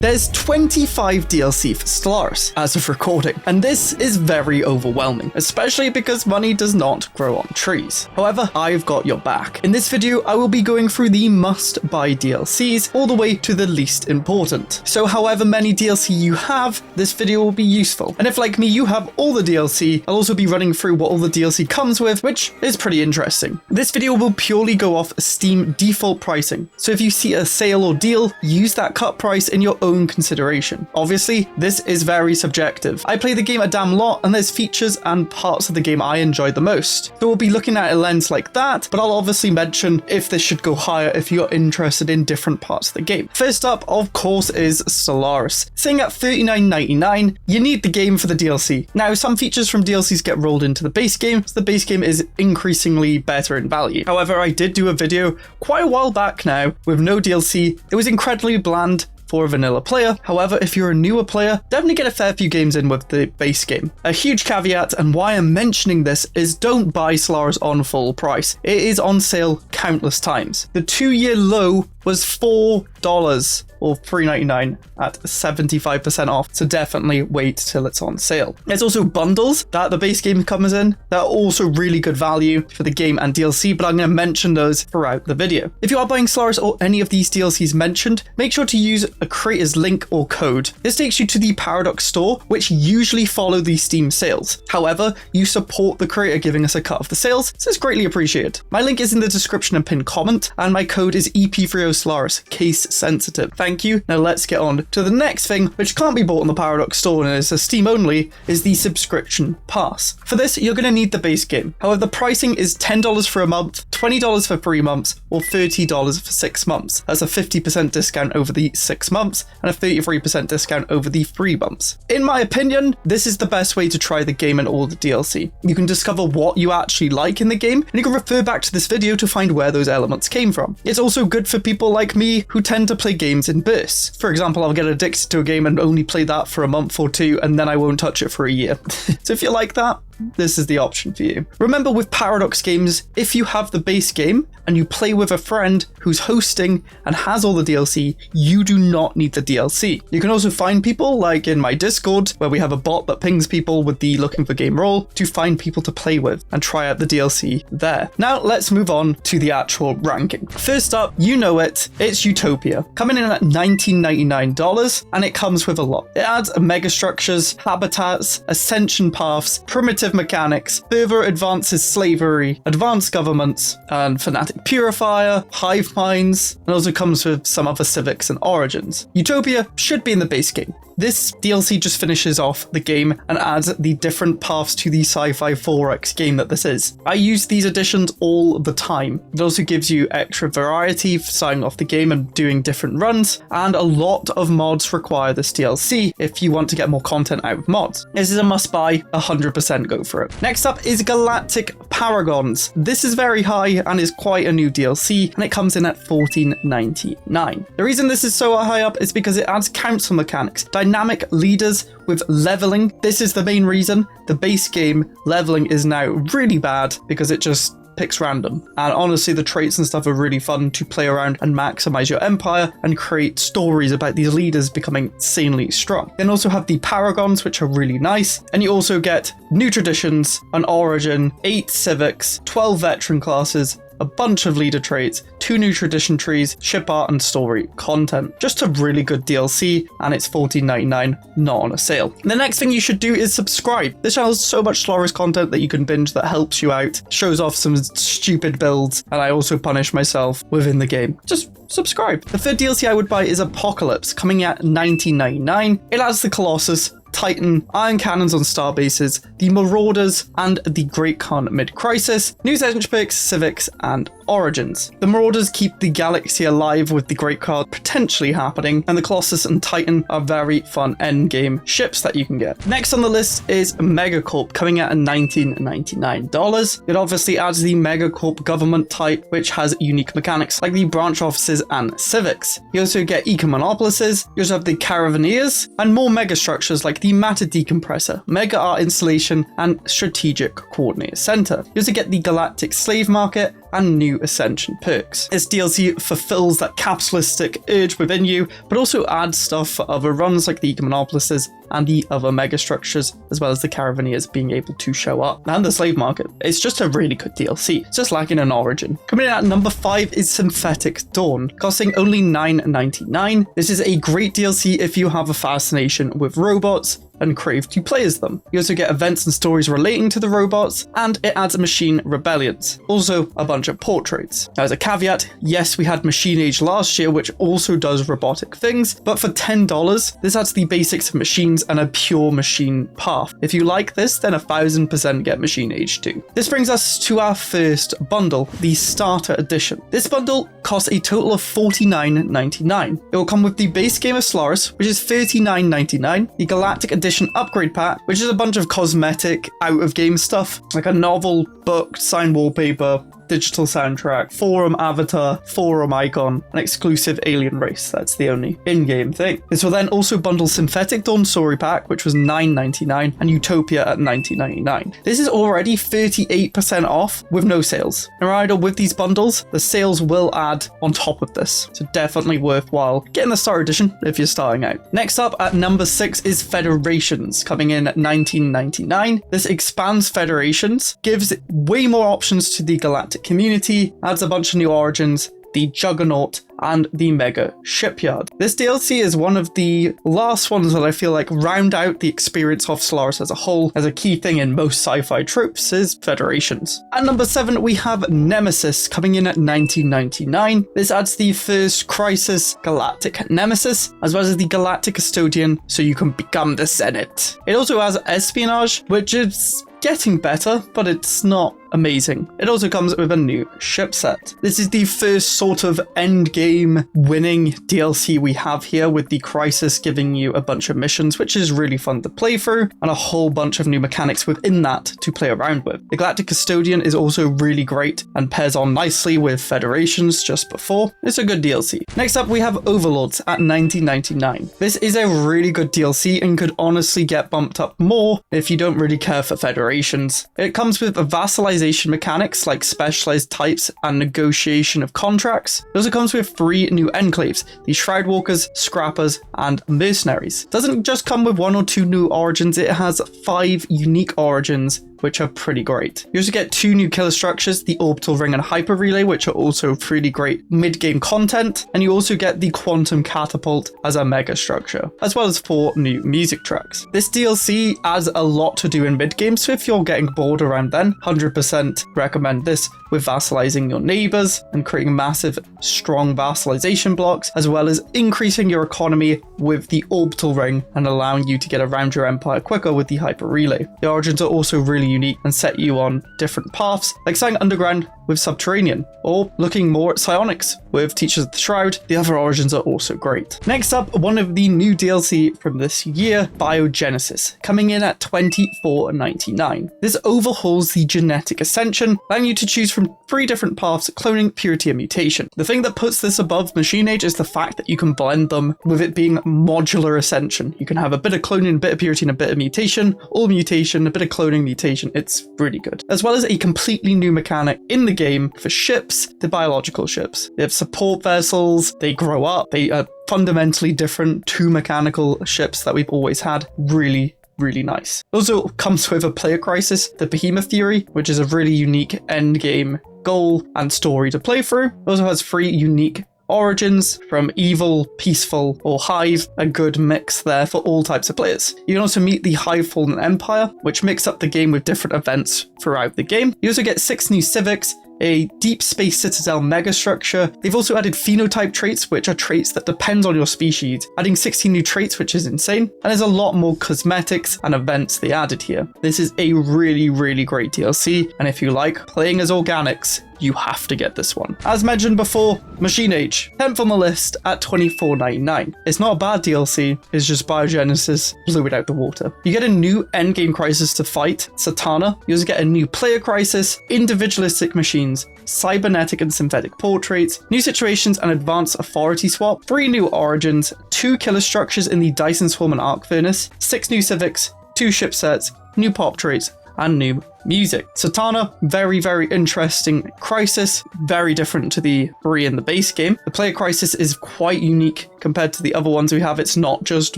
There's 25 DLC for Stellaris as of recording, and this is very overwhelming, especially because money does not grow on trees. However, I've got your back. In this video, I will be going through the must-buy DLCs all the way to the least important. So however many DLC you have, this video will be useful. And if like me, you have all the DLC, I'll also be running through what all the DLC comes with, which is pretty interesting. This video will purely go off Steam default pricing. So if you see a sale or deal, use that cut price in your own consideration. Obviously, this is very subjective. I play the game a damn lot, and there's features and parts of the game I enjoy the most. So we'll be looking at a lens like that, but I'll obviously mention if this should go higher if you're interested in different parts of the game. First up, of course, is Stellaris. Sitting at $39.99, you need the game for the DLC. Now, some features from DLCs get rolled into the base game, so the base game is increasingly better in value. However, I did do a video quite a while back now with no DLC. It was incredibly bland for a vanilla player. However, if you're a newer player, definitely get a fair few games in with the base game. A huge caveat, and why I'm mentioning this, is don't buy Stellaris on full price. It is on sale countless times. The 2-year low was $4 or $3.99 at 75% off, so definitely wait till it's on sale. There's also bundles that the base game comes in that are also really good value for the game and DLC, but I'm going to mention those throughout the video. If you are buying Stellaris or any of these DLCs mentioned, make sure to use a creator's link or code. This takes you to the Paradox store, which usually follow the Steam sales. However, you support the creator giving us a cut of the sales, so it's greatly appreciated. My link is in the description and pinned comment, and my code is EP30 Stellaris, case sensitive. Thank you. Now let's get on to the next thing, which can't be bought on the Paradox store and is a Steam only, is the subscription pass. For this, you're going to need the base game. However, the pricing is $10 for a month, $20 for 3 months, or $30 for 6 months. That's a 50% discount over the 6 months and a 33% discount over the 3 months. In my opinion, this is the best way to try the game and all the DLC. You can discover what you actually like in the game, and you can refer back to this video to find where those elements came from. It's also good for people like me who tend to play games in bursts. For example, I'll get addicted to a game and only play that for a month or two, and then I won't touch it for a year. So if you like that, this is the option for you. Remember, with Paradox games, if you have the base game and you play with a friend who's hosting and has all the DLC, you do not need the DLC. You can also find people, like in my Discord, where we have a bot that pings people with the looking for game role to find people to play with and try out the DLC there. Now let's move on to the actual ranking. First up, you know it, it's Utopia, coming in at $19.99, and it comes with a lot. It adds megastructures, habitats, ascension paths, primitive mechanics, further advances slavery, advanced governments, and fanatic purifier, hive minds, and also comes with some other civics and origins. Utopia should be in the base game. This DLC just finishes off the game and adds the different paths to the sci-fi 4X game that this is. I use these additions all the time. It also gives you extra variety for starting off the game and doing different runs, and a lot of mods require this DLC if you want to get more content out of mods. This is a must-buy, 100% go for it. Next up is Galactic Paragons. This is very high and is quite a new DLC, and it comes in at $14.99. The reason this is so high up is because it adds council mechanics, dynamic leaders with leveling. This is the main reason. The base game leveling is now really bad because it just picks random, and honestly the traits and stuff are really fun to play around and maximize your empire and create stories about these leaders becoming insanely strong. Then also have the paragons, which are really nice, and you also get new traditions, an origin, 8 civics, 12 veteran classes, a bunch of leader traits, 2 new tradition trees, ship art and story content. Just a really good DLC, and it's $14.99, not on a sale. The next thing you should do is subscribe. This channel has so much Stellaris content that you can binge that helps you out, shows off some stupid builds, and I also punish myself within the game. Just subscribe. The third DLC I would buy is Apocalypse, coming at $19.99. It adds the Colossus, Titan, Iron Cannons on star bases, the Marauders, and the Great Khan mid-crisis, new Edge picks, civics, and origins. The Marauders keep the galaxy alive with the Great Khan potentially happening, and the Colossus and Titan are very fun endgame ships that you can get. Next on the list is Megacorp, coming at $19.99. It obviously adds the Megacorp government type, which has unique mechanics like the branch offices and civics. You also get eco-monopolises, you also have the Caravaneers, and more mega structures like the matter decompressor, mega art installation, and strategic coordinator center. You also get the galactic slave market and new Ascension perks. This DLC fulfills that capitalistic urge within you, but also adds stuff for other runs like the Ecomonopolises and the other megastructures, as well as the Caravaneers being able to show up, and the slave market. It's just a really good DLC, it's just lacking an origin. Coming in at number 5 is Synthetic Dawn, costing only $9.99. This is a great DLC if you have a fascination with robots and crave to play as them. You also get events and stories relating to the robots, and it adds machine rebellions. Also, a bunch of portraits. Now, as a caveat, yes, we had Machine Age last year, which also does robotic things, but for $10, this adds the basics of machines and a pure machine path. If you like this, then 1000% get Machine Age too. This brings us to our first bundle, the Starter Edition. This bundle costs a total of $49.99. It will come with the base game of Stellaris, which is $39.99, the Galactic Edition upgrade pack, which is a bunch of cosmetic out-of-game stuff, like a novel, book, signed wallpaper, digital soundtrack, forum avatar, forum icon, an exclusive alien race. That's the only in-game thing. This will then also bundle Synthetic Dawn Story Pack, which was $9.99, and Utopia at $19.99. This is already 38% off with no sales. And right, with these bundles, the sales will add on top of this, so definitely worthwhile getting the Starter Edition if you're starting out. Next up at number 6 is Federations, coming in at $19.99. This expands Federations, gives way more options to the Galactic community, adds a bunch of new origins, the Juggernaut, and the Mega Shipyard. This DLC is one of the last ones that I feel like round out the experience of Stellaris as a whole, as a key thing in most sci-fi tropes is Federations. At number 7, we have Nemesis, coming in at $19.99. This adds the first Crisis Galactic Nemesis, as well as the Galactic Custodian, so you can become the Senate. It also has Espionage, which is getting better, but it's not amazing. It also comes with a new ship set. This is the first sort of end game winning DLC we have here, with the Crisis giving you a bunch of missions, which is really fun to play through, and a whole bunch of new mechanics within that to play around with. The Galactic Custodian is also really great and pairs on nicely with Federations just before. It's a good DLC. Next up, we have Overlords at $19.99. This is a really good DLC and could honestly get bumped up more if you don't really care for Federations. It comes with a vassalization mechanics like specialized types and negotiation of contracts. It also comes with 3 new enclaves, the Shroud Walkers, Scrappers, and Mercenaries. It doesn't just come with 1 or 2 new origins, it has 5 unique origins, which are pretty great. You also get 2 new killer structures, the Orbital Ring and Hyper Relay, which are also pretty great mid-game content, and you also get the Quantum Catapult as a mega structure, as well as 4 new music tracks. This DLC adds a lot to do in mid-game, so if you're getting bored around then, 100% recommend this, with vassalizing your neighbors and creating massive, strong vassalization blocks, as well as increasing your economy with the Orbital Ring and allowing you to get around your empire quicker with the Hyper Relay. The origins are also really unique and set you on different paths, like starting underground with Subterranean, or looking more at psionics with Teachers of the Shroud. The other origins are also great. Next up, one of the new DLC from this year, Biogenesis, coming in at $24.99. This overhauls the genetic ascension, allowing you to choose from 3 different paths: cloning, purity, and mutation. The thing that puts this above Machine Age is the fact that you can blend them with it being modular ascension. You can have a bit of cloning, a bit of purity, and a bit of mutation, all mutation, a bit of cloning, mutation. It's really good. As well as a completely new mechanic in the game for ships, the biological ships. They have support vessels, they grow up, they are fundamentally different to mechanical ships that we've always had. Really nice. It also comes with a player crisis, the Behemoth Theory, which is a really unique end game goal and story to play through. It also has 3 unique origins, from evil, peaceful, or hive, a good mix there for all types of players. You can also meet the Hive Fallen Empire, which mix up the game with different events throughout the game. You also get 6 new civics, a Deep Space Citadel megastructure. They've also added phenotype traits, which are traits that depend on your species, adding 16 new traits, which is insane. And there's a lot more cosmetics and events they added here. This is a really great DLC, and if you like playing as organics, you have to get this one. As mentioned before, Machine Age, 10th on the list at $24.99. It's not a bad DLC, it's just Biogenesis blew it out the water. You get a new endgame crisis to fight, Satana. You also get a new player crisis, individualistic machines, cybernetic and synthetic portraits, new situations and advanced authority swap, 3 new origins, 2 killer structures in the Dyson Swarm and Arc Furnace, 6 new civics, 2 ship sets, new pop traits, and new music. Satana, very interesting crisis, very different to the 3 in the base game. The player crisis is quite unique compared to the other ones we have. It's not just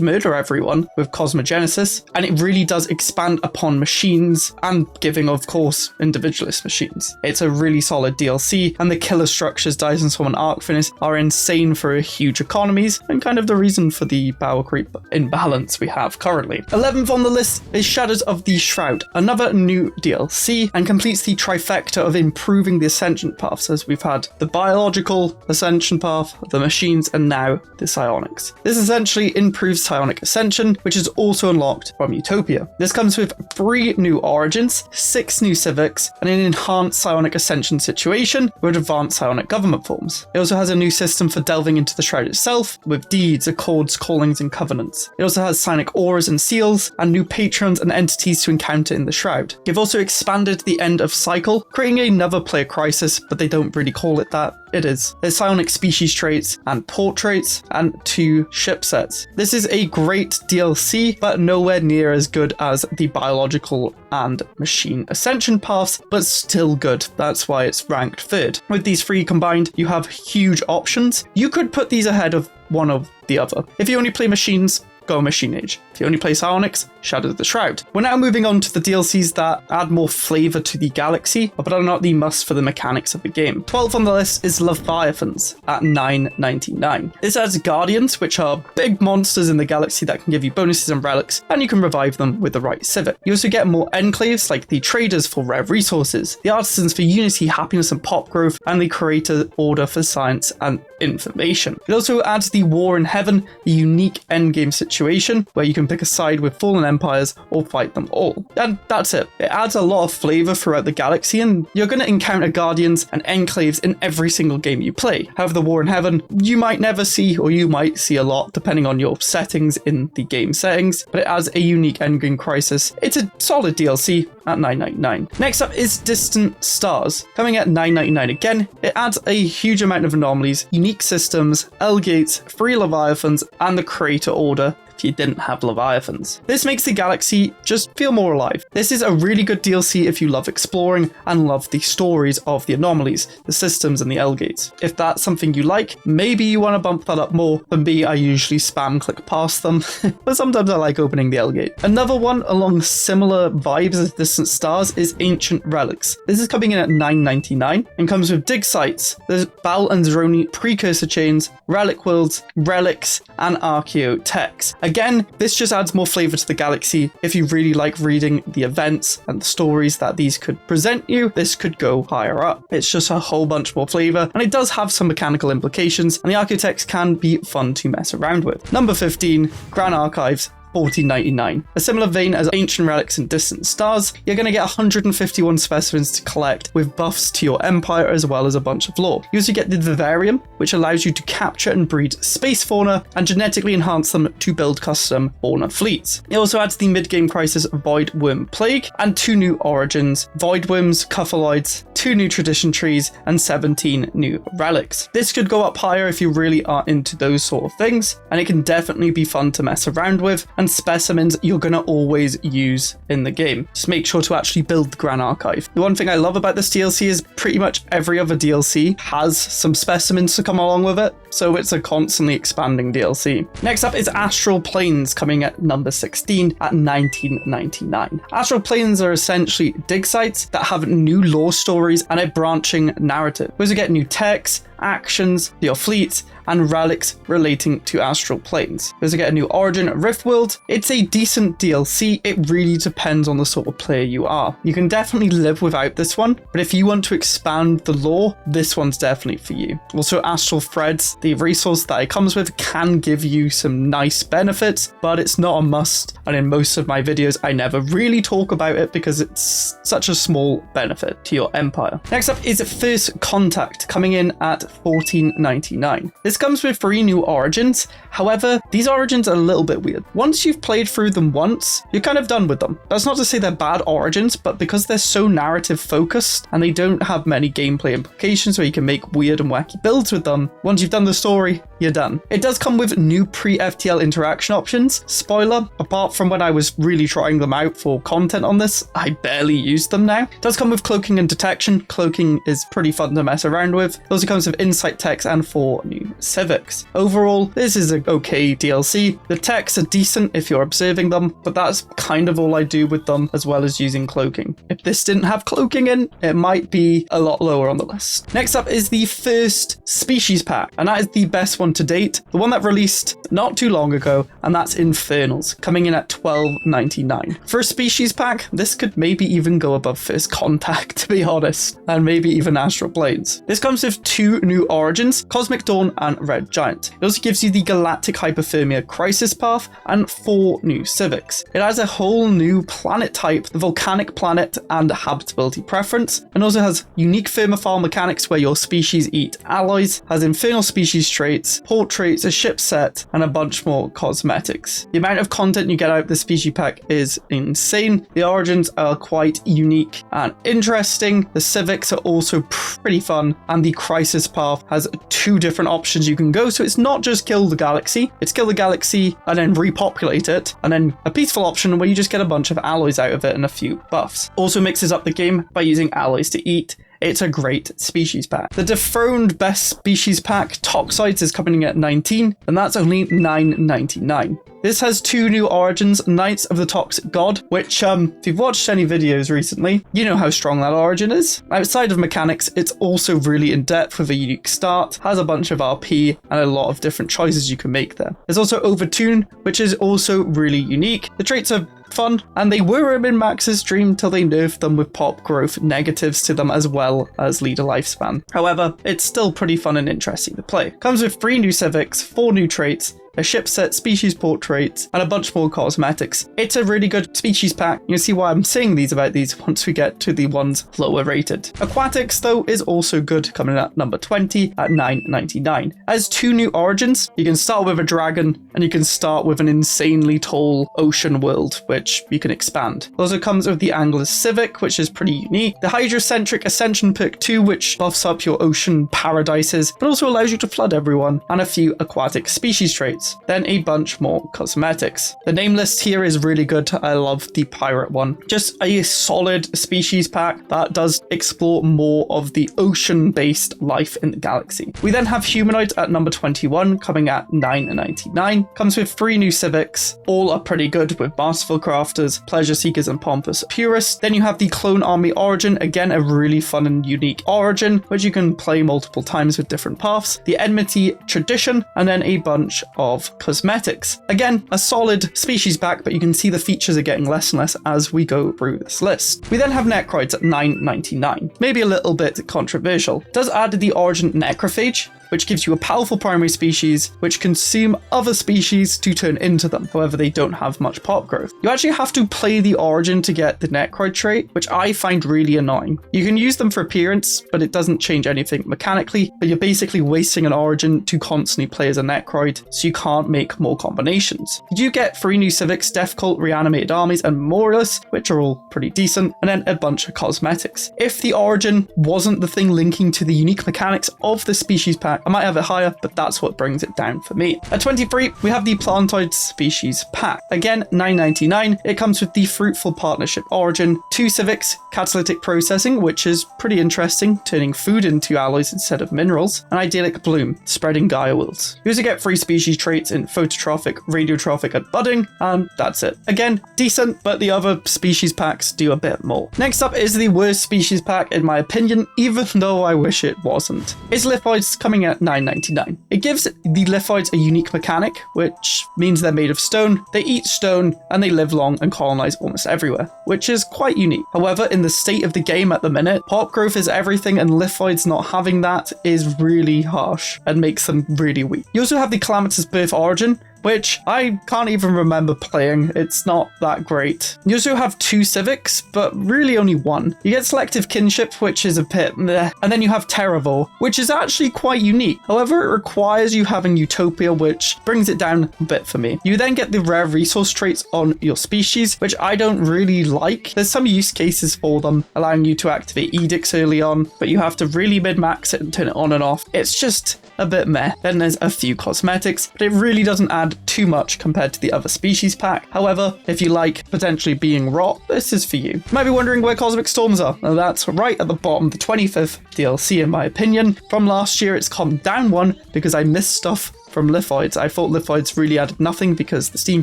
murder everyone with Cosmogenesis, and it really does expand upon machines and giving, of course, individualist machines. It's a really solid DLC, and the killer structures Dyson Swarm and Arc Finish are insane for huge economies and kind of the reason for the power creep imbalance we have currently. 11th on the list is Shadows of the Shroud, another new DLC, and completes the trifecta of improving the ascension paths, as we've had the biological ascension path, the machines, and now the psionics. This essentially improves psionic ascension, which is also unlocked from Utopia. This comes with 3 new origins, 6 new civics, and an enhanced psionic ascension situation with advanced psionic government forms. It also has a new system for delving into the shroud itself, with deeds, accords, callings, and covenants. It also has psionic auras and seals, and new patrons and entities to encounter in the shroud. They've also expanded the end of cycle, creating another player crisis, but they don't really call it that. It is. There's psionic species traits and port traits, and 2 ship sets. This is a great DLC, but nowhere near as good as the biological and machine ascension paths, but still good. That's why it's ranked 3rd. With these 3 combined, you have huge options. You could put these ahead of one of the other. If you only play machines, go Machine Age. If you only play psionics, Shadows of the Shroud. We're now moving on to the DLCs that add more flavor to the galaxy, but are not the must for the mechanics of the game. 12th on the list is Leviathans at $9.99. This adds Guardians, which are big monsters in the galaxy that can give you bonuses and relics, and you can revive them with the right civic. You also get more enclaves, like the traders for rare resources, the artisans for unity, happiness, and pop growth, and the creator order for science and information. It also adds the War in Heaven, the unique endgame situation where you can pick a side with fallen empires or fight them all. And that's it. It adds a lot of flavor throughout the galaxy, and you're going to encounter guardians and enclaves in every single game you play. However, the War in Heaven you might never see, or you might see a lot depending on your settings in the game settings, but it adds a unique endgame crisis. It's a solid DLC at $9.99. Next up is Distant Stars, coming at $9.99 again. It adds a huge amount of anomalies, unique systems, L-gates, 3 Leviathans, and the creator order if you didn't have Leviathans. This makes the galaxy just feel more alive. This is a really good DLC if you love exploring and love the stories of the anomalies, the systems, and the L-gates. If that's something you like, maybe you want to bump that up more. For me, I usually spam click past them, but sometimes I like opening the L-gate. Another one along similar vibes as Distant Stars is Ancient Relics. This is coming in at $9.99 and comes with dig sites. There's Bal and Zeroni precursor chains, relic worlds, relics, and archaeotechs. Again, this just adds more flavor to the galaxy. If you really like reading the events and the stories that these could present you, this could go higher up. It's just a whole bunch more flavor, and it does have some mechanical implications, and the architects can be fun to mess around with. Number 15, Grand Archives, $14.99. A similar vein as Ancient Relics and Distant Stars, you're going to get 151 specimens to collect with buffs to your empire as well as a bunch of lore. You also get the Vivarium, which allows you to capture and breed space fauna and genetically enhance them to build custom fauna fleets. It also adds the mid-game crisis Void Worm Plague and 2 new origins, Void Worms, Cuffaloids, 2 new tradition trees, and 17 new relics. This could go up higher if you really are into those sort of things, and it can definitely be fun to mess around with, and specimens you're going to always use in the game. Just make sure to actually build the Grand Archive. The one thing I love about this DLC is pretty much every other DLC has some specimens to come along with it, so it's a constantly expanding DLC. Next up is Astral Planes, coming at number 16 at $19.99. Astral Planes are essentially dig sites that have new lore stories and a branching narrative. We also get new techs, actions, your fleets, and relics relating to Astral Planes. You also get a new origin, Rift World. It's a decent DLC. It really depends on the sort of player you are. You can definitely live without this one, but if you want to expand the lore, this one's definitely for you. Also, Astral Threads, the resource that it comes with, can give you some nice benefits, but it's not a must, and in most of my videos I never really talk about it because it's such a small benefit to your empire. Next up is First Contact, coming in at $14.99. This comes with 3 new origins, however, these origins are a little bit weird. Once you've played through them once, you're kind of done with them. That's not to say they're bad origins, but because they're so narrative focused and they don't have many gameplay implications where you can make weird and wacky builds with them, once you've done the story, you're done. It does come with new pre-FTL interaction options. Spoiler, apart from when I was really trying them out for content on this, I barely used them now. It does come with cloaking and detection. Cloaking is pretty fun to mess around with. It also comes with insight techs and 4 new civics. Overall, this is an okay DLC. The techs are decent if you're observing them, but that's kind of all I do with them, as well as using cloaking. If this didn't have cloaking in, it might be a lot lower on the list. Next up is the first species pack, and that is the best one to date, the one that released not too long ago, and that's Infernals, coming in at $12.99. For a species pack, this could maybe even go above First Contact, to be honest, and maybe even Astral Planes. This comes with 2 new origins, Cosmic Dawn and Red Giant. It also gives you the Galactic Hypothermia Crisis Path and 4 new civics. It has a whole new planet type, the Volcanic Planet, and habitability preference, and also has unique thermophile mechanics where your species eat alloys, has infernal species traits, port traits, a ship set, and a bunch more cosmetics. The amount of content you get out of the species pack is insane. The origins are quite unique and interesting. The civics are also pretty fun, and the crisis path has 2 different options you can go, so it's not just kill the galaxy, it's kill the galaxy and then repopulate it, and then a peaceful option where you just get a bunch of alloys out of it and a few buffs. Also mixes up the game by using alloys to eat. It's a great species pack. The dethroned best species pack, Toxoids, is coming in at 19, and that's only $9.99. This has 2 new origins, Knights of the Toxic God, which, if you've watched any videos recently, you know how strong that origin is. Outside of mechanics, it's also really in-depth with a unique start, has a bunch of RP, and a lot of different choices you can make there. There's also Overtune, which is also really unique. The traits are fun, and they were a min-max's dream till they nerfed them with pop growth negatives to them as well as leader lifespan. However, it's still pretty fun and interesting to play. Comes with 3 new civics, 4 new traits, a ship set, species portraits, and a bunch more cosmetics. It's a really good species pack. You'll see why I'm saying these about these once we get to the ones lower rated. Aquatics, though, is also good, coming at number 20 at $9.99. Has 2 new origins. You can start with a dragon, and you can start with an insanely tall ocean world, which you can expand. It also comes with the Angler's Civic, which is pretty unique. The Hydrocentric Ascension Perk 2, which buffs up your ocean paradises, but also allows you to flood everyone, and a few aquatic species traits. Then a bunch more cosmetics. The name list here is really good. I love the pirate one. Just a solid species pack that does explore more of the ocean-based life in the galaxy. We then have Humanoids at number 21, coming at $9.99. Comes with 3 new civics. All are pretty good with Masterful Crafters, Pleasure Seekers, and Pompous Purists. Then you have the Clone Army Origin, again a really fun and unique origin, which you can play multiple times with different paths. The Enmity Tradition, and then a bunch of cosmetics. Again, a solid species pack, but you can see the features are getting less and less as we go through this list. We then have Necroids at $9.99. Maybe a little bit controversial. It does add the origin Necrophage, which gives you a powerful primary species which consume other species to turn into them. However, they don't have much pop growth. You actually have to play the origin to get the Necroid trait, which I find really annoying. You can use them for appearance, but it doesn't change anything mechanically, but you're basically wasting an origin to constantly play as a Necroid, so you can't make more combinations. You do get 3 new civics, Death Cult, Reanimated Armies, and Memorialists, which are all pretty decent, and then a bunch of cosmetics. If the origin wasn't the thing linking to the unique mechanics of the species pack, I might have it higher, but that's what brings it down for me. At 23, we have the Plantoids species pack. Again, $9.99. It comes with the Fruitful Partnership origin, 2 civics, Catalytic Processing, which is pretty interesting, turning food into alloys instead of minerals, and Idyllic Bloom, spreading Gaia worlds. You also get 3 species traits in Phototrophic, Radiotrophic, and Budding, and that's it. Again, decent, but the other species packs do a bit more. Next up is the worst species pack, in my opinion, even though I wish it wasn't. It's Lithoids, coming at $9.99. It gives the Lithoids a unique mechanic, which means they're made of stone, they eat stone, and they live long and colonize almost everywhere, which is quite unique. However, in the state of the game at the minute, pop growth is everything, and Lithoids not having that is really harsh and makes them really weak. You also have the Calamitous Birth origin, which I can't even remember playing. It's not that great. You also have 2 civics, but really only 1. You get selective kinship, which is a bit meh, and then you have Terravore, which is actually quite unique. However, it requires you having Utopia, which brings it down a bit for me. You then get the rare resource traits on your species, which I don't really like. There's some use cases for them, allowing you to activate edicts early on, but you have to really min-max it and turn it on and off. It's just a bit meh. Then there's a few cosmetics, but it really doesn't add too much compared to the other species pack. However, if you like potentially being rot, this is for you. You might be wondering where Cosmic Storms are. Well, that's right at the bottom, the 25th DLC in my opinion. From last year, it's come down 1 because I missed stuff from Lithoids. I thought Lithoids really added nothing because the Steam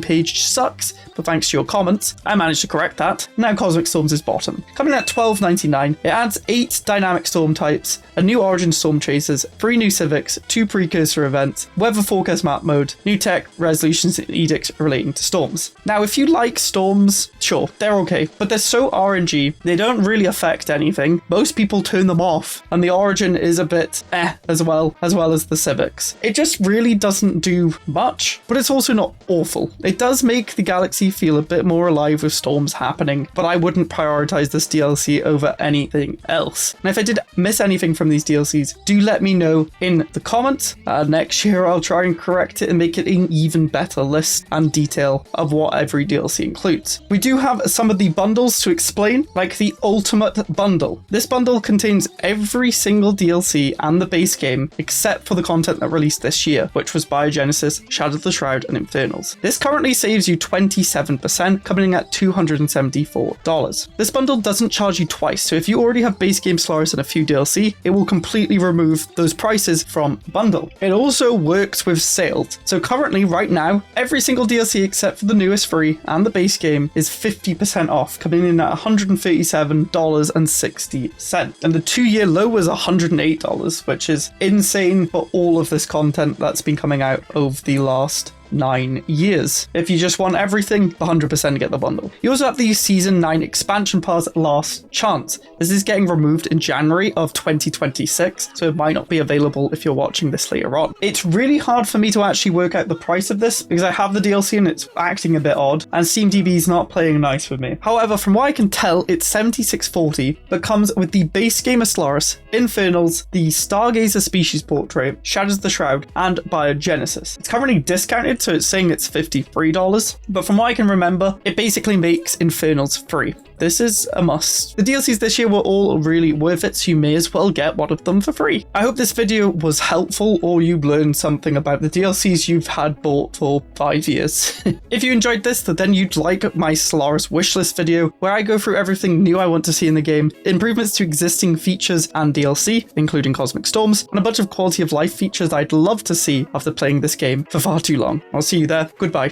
page sucks, but thanks to your comments, I managed to correct that. Now Cosmic Storms is bottom. Coming at $12.99, it adds 8 dynamic storm types, a new origin storm chasers, 3 new civics, 2 precursor events, weather forecast map mode, new tech, resolutions and edicts relating to storms. Now if you like storms, sure, they're okay, but they're so RNG, they don't really affect anything. Most people turn them off, and the origin is a bit as well as the civics. It just really doesn't do much, but it's also not awful. It does make the galaxy feel a bit more alive with storms happening, but I wouldn't prioritize this DLC over anything else. And if I did miss anything from these DLCs, do let me know in the comments. Next year I'll try and correct it and make it an even better list and detail of what every DLC includes. We do have some of the bundles to explain, like the Ultimate Bundle. This bundle contains every single DLC and the base game except for the content that released this year, which was Biogenesis, Shadow of the Shroud, and Infernals. This currently saves you 27%, coming in at $274. This bundle doesn't charge you twice, so if you already have base game Stellaris and a few DLC, it will completely remove those prices from the bundle. It also works with sales, so currently, right now, every single DLC except for the newest free and the base game is 50% off, coming in at $137.60. And the 2-year low was $108, which is insane for all of this content that's been coming out over the last 9 years. If you just want everything, 100% get the bundle. You also have the Season 9 expansion pass Last Chance. This is getting removed in January of 2026, so it might not be available if you're watching this later on. It's really hard for me to actually work out the price of this because I have the DLC and it's acting a bit odd, and SteamDB is not playing nice with me. However, from what I can tell, it's $76.40, but comes with the base game of Stellaris, Infernals, the Stargazer species portrait, Shadows of the Shroud, and Biogenesis. It's currently discounted, so it's saying it's $53, but from what I can remember, it basically makes Infernals free. This is a must. The DLCs this year were all really worth it, so you may as well get one of them for free. I hope this video was helpful, or you learned something about the DLCs you've had bought for 5 years. If you enjoyed this, then you'd like my Stellaris wishlist video, where I go through everything new I want to see in the game, improvements to existing features and DLC, including Cosmic Storms, and a bunch of quality of life features I'd love to see after playing this game for far too long. I'll see you there. Goodbye.